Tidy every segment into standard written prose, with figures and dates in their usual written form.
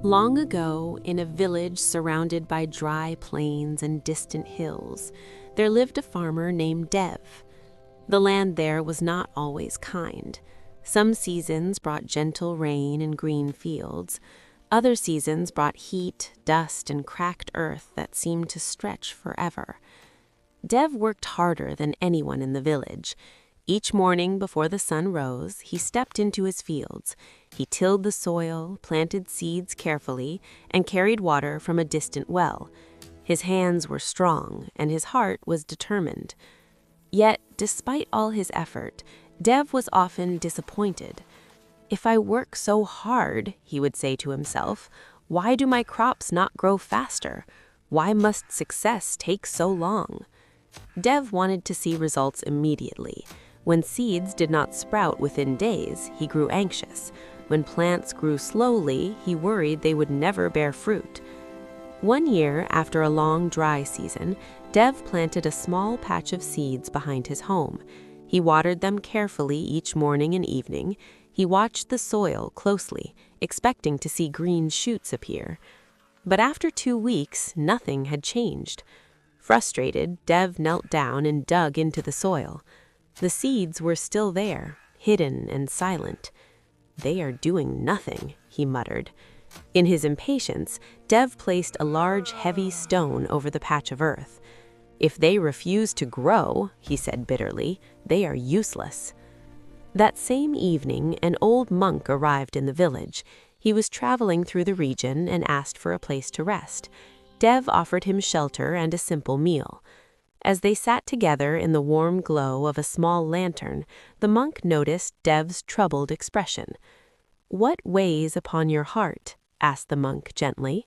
Long ago, in a village surrounded by dry plains and distant hills, there lived a farmer named Dev. The land there was not always kind. Some seasons brought gentle rain and green fields. Other seasons brought heat, dust, and cracked earth that seemed to stretch forever. Dev worked harder than anyone in the village. Each morning before the sun rose, he stepped into his fields. He tilled the soil, planted seeds carefully, and carried water from a distant well. His hands were strong, and his heart was determined. Yet, despite all his effort, Dev was often disappointed. "If I work so hard," he would say to himself, "why do my crops not grow faster? Why must success take so long?" Dev wanted to see results immediately. When seeds did not sprout within days, he grew anxious. When plants grew slowly, he worried they would never bear fruit. One year, after a long dry season, Dev planted a small patch of seeds behind his home. He watered them carefully each morning and evening. He watched the soil closely, expecting to see green shoots appear. But after 2 weeks, nothing had changed. Frustrated, Dev knelt down and dug into the soil. The seeds were still there, hidden and silent. "They are doing nothing," he muttered. In his impatience, Dev placed a large, heavy stone over the patch of earth. "If they refuse to grow," he said bitterly, "they are useless." That same evening, an old monk arrived in the village. He was traveling through the region and asked for a place to rest. Dev offered him shelter and a simple meal. As they sat together in the warm glow of a small lantern, the monk noticed Dev's troubled expression. "What weighs upon your heart?" asked the monk gently.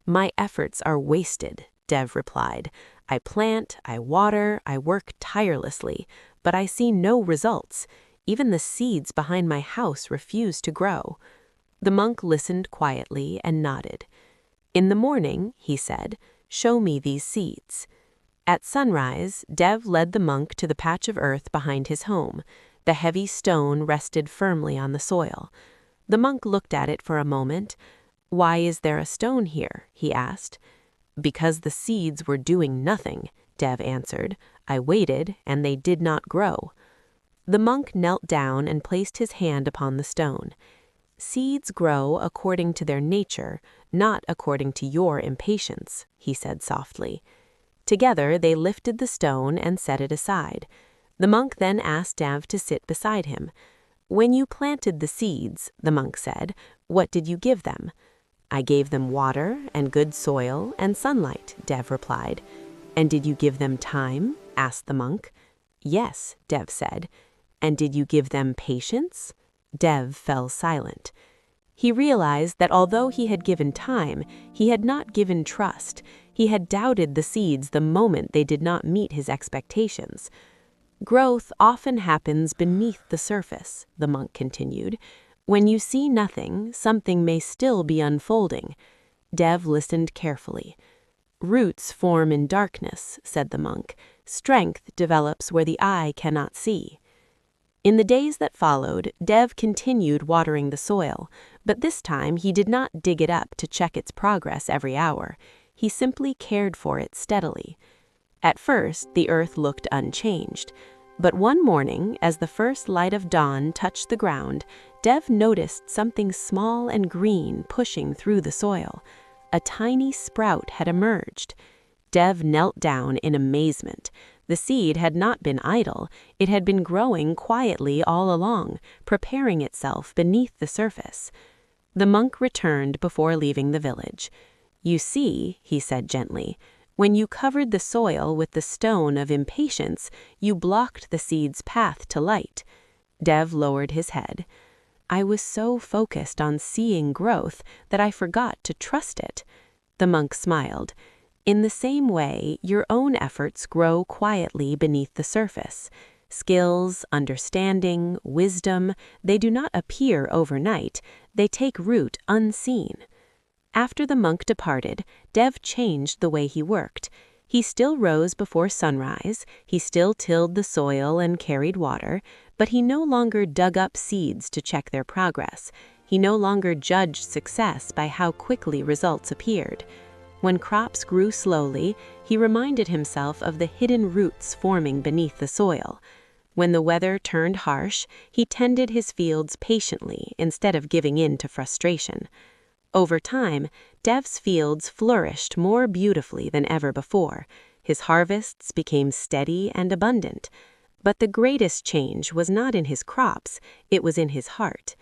"My efforts are wasted," Dev replied. "I plant, I water, I work tirelessly, but I see no results. Even the seeds behind my house refuse to grow." The monk listened quietly and nodded. "In the morning," he said, "show me these seeds." At sunrise, Dev led the monk to the patch of earth behind his home. The heavy stone rested firmly on the soil. The monk looked at it for a moment. "Why is there a stone here?" he asked. "Because the seeds were doing nothing," Dev answered. "I waited, and they did not grow." The monk knelt down and placed his hand upon the stone. "Seeds grow according to their nature, not according to your impatience," he said softly. Together they lifted the stone and set it aside. The monk then asked Dev to sit beside him. "When you planted the seeds," the monk said, "what did you give them?" "I gave them water and good soil and sunlight," Dev replied. "And did you give them time?" asked the monk. "Yes," Dev said. "And did you give them patience?" Dev fell silent. He realized that although he had given time, he had not given trust. He had doubted the seeds the moment they did not meet his expectations. "Growth often happens beneath the surface," the monk continued. "When you see nothing, something may still be unfolding." Dev listened carefully. "Roots form in darkness," said the monk. "Strength develops where the eye cannot see." In the days that followed, Dev continued watering the soil, but this time he did not dig it up to check its progress every hour. He simply cared for it steadily. At first, the earth looked unchanged, but one morning, as the first light of dawn touched the ground, Dev noticed something small and green pushing through the soil. A tiny sprout had emerged. Dev knelt down in amazement. The seed had not been idle. It had been growing quietly all along, preparing itself beneath the surface. The monk returned before leaving the village. "You see," he said gently, "when you covered the soil with the stone of impatience, you blocked the seed's path to light." Dev lowered his head. "I was so focused on seeing growth that I forgot to trust it." The monk smiled. "In the same way, your own efforts grow quietly beneath the surface. Skills, understanding, wisdom, they do not appear overnight. They take root unseen." After the monk departed, Dev changed the way he worked. He still rose before sunrise, he still tilled the soil and carried water, but he no longer dug up seeds to check their progress. He no longer judged success by how quickly results appeared. When crops grew slowly, he reminded himself of the hidden roots forming beneath the soil. When the weather turned harsh, he tended his fields patiently instead of giving in to frustration. Over time, Dev's fields flourished more beautifully than ever before. His harvests became steady and abundant. But the greatest change was not in his crops, it was in his heart.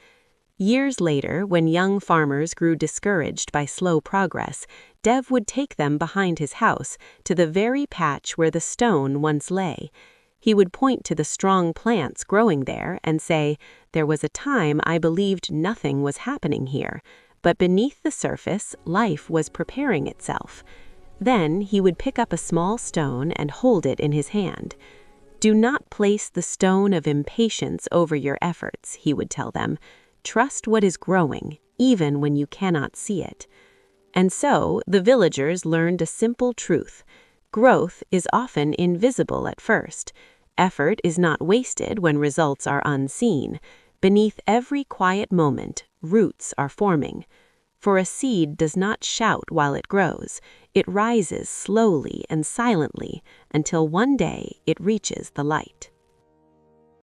Years later, when young farmers grew discouraged by slow progress, Dev would take them behind his house to the very patch where the stone once lay. He would point to the strong plants growing there and say, "There was a time I believed nothing was happening here, but beneath the surface, life was preparing itself." Then he would pick up a small stone and hold it in his hand. "Do not place the stone of impatience over your efforts," he would tell them. "Trust what is growing, even when you cannot see it." And so the villagers learned a simple truth. Growth is often invisible at first. Effort is not wasted when results are unseen. Beneath every quiet moment, roots are forming. For a seed does not shout while it grows. It rises slowly and silently until one day it reaches the light.